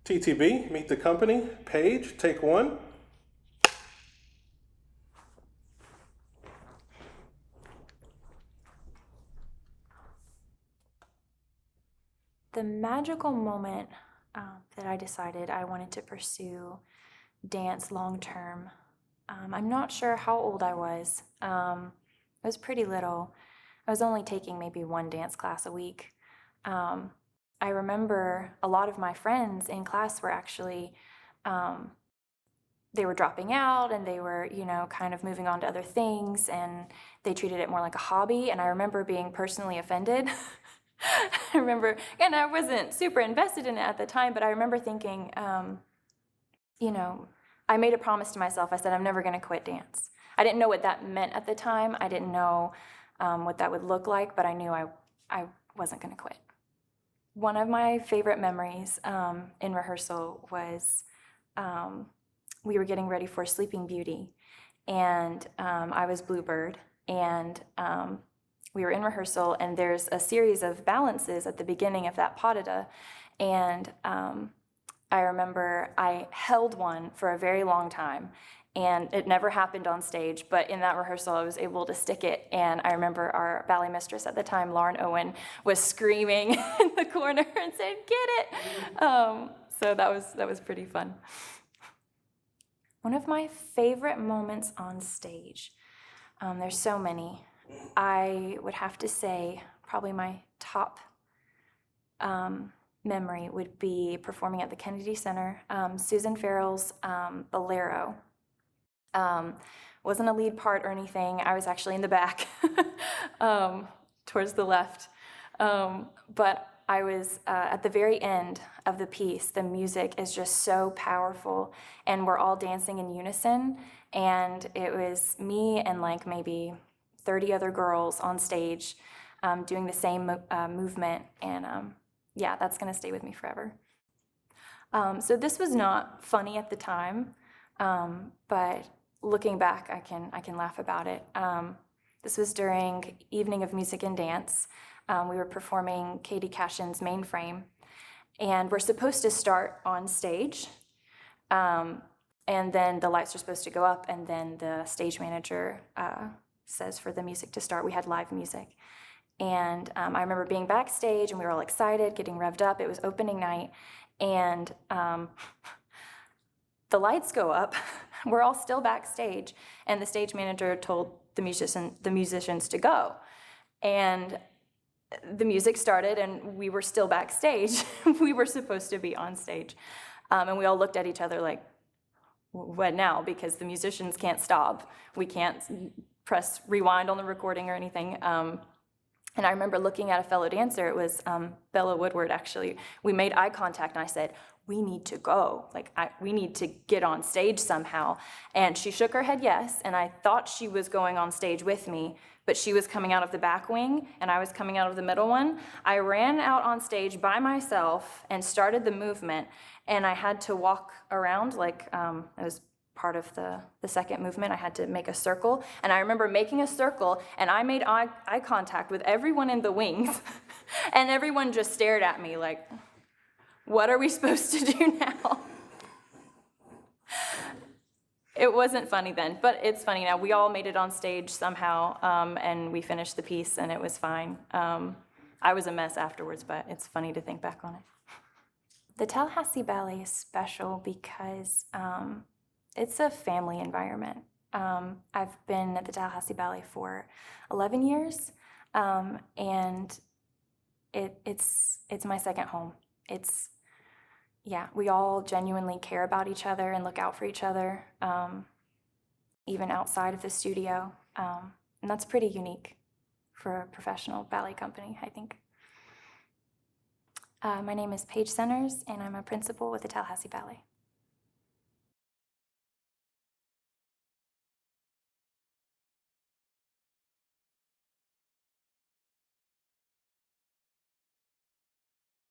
TTB, meet the company. Paige, take one. The magical moment that I decided I wanted to pursue dance long term, I'm not sure how old I was. I was pretty little. I was only taking maybe one dance class a week. I remember a lot of my friends in class were actually, they were dropping out and they were, kind of moving on to other things, and they treated it more like a hobby. And I remember being personally offended. I remember, and I wasn't super invested in it at the time, but I remember thinking, I made a promise to myself. I said, I'm never going to quit dance. I didn't know what that meant at the time. I didn't know what that would look like, but I knew I wasn't going to quit. One of my favorite memories in rehearsal was we were getting ready for Sleeping Beauty, and I was Bluebird, and we were in rehearsal, and there's a series of balances at the beginning of that pas de deux, and I remember I held one for a very long time, and it never happened on stage, but in that rehearsal I was able to stick it, and I remember our ballet mistress at the time, Lauren Owen, was screaming in the corner and said, "Get it!" So that was pretty fun. One of my favorite moments on stage, there's so many. I would have to say probably my top memory would be performing at the Kennedy Center. Susan Farrell's Bolero. Wasn't a lead part or anything. I was actually in the back, towards the left. But I was at the very end of the piece. The music is just so powerful, and we're all dancing in unison. And it was me and like maybe 30 other girls on stage doing the same movement, and yeah, that's gonna stay with me forever. So this was not funny at the time, but looking back, I can laugh about it. This was during Evening of Music and Dance. We were performing Katie Cashin's Mainframe, and we're supposed to start on stage, and then the lights are supposed to go up, and then the stage manager says for the music to start. We had live music. And I remember being backstage, and we were all excited, getting revved up. It was opening night, and the lights go up. We're all still backstage, and the stage manager told the musicians to go. And the music started, and we were still backstage. We were supposed to be on stage. And we all looked at each other like, what now? Because the musicians can't stop. We can't press rewind on the recording or anything. And I remember looking at a fellow dancer. It was Bella Woodward, actually. We made eye contact, and I said, we need to go. We need to get on stage somehow. And she shook her head yes, and I thought she was going on stage with me, but she was coming out of the back wing, and I was coming out of the middle one. I ran out on stage by myself and started the movement, and I had to walk around it was part of the second movement. I had to make a circle, and I remember making a circle, and I made eye contact with everyone in the wings, and everyone just stared at me like, what are we supposed to do now? It wasn't funny then, but it's funny now. We all made it on stage somehow, and we finished the piece, and it was fine. I was a mess afterwards, but it's funny to think back on it. The Tallahassee Ballet is special because it's a family environment. I've been at the Tallahassee Ballet for 11 years, and it's my second home. We all genuinely care about each other and look out for each other, even outside of the studio, and that's pretty unique for a professional ballet company, I think. My name is Paige Centers, and I'm a principal with the Tallahassee Ballet.